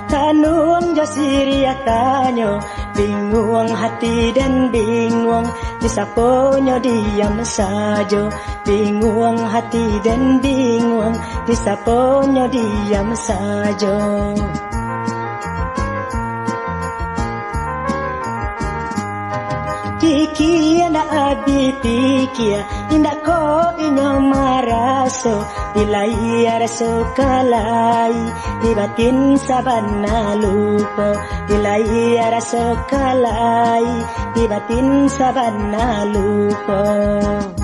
Tanuang jasiria tanyo, bingung hati dan bingung, disaponyo diam saja. Bingung hati dan bingung, disaponyo diam saja. Tikia na abi tikia, indak ko inyo maraso, dilai araso kalai, dibatin saban na lupa, dilai araso kalai, dibatin saban na lupa.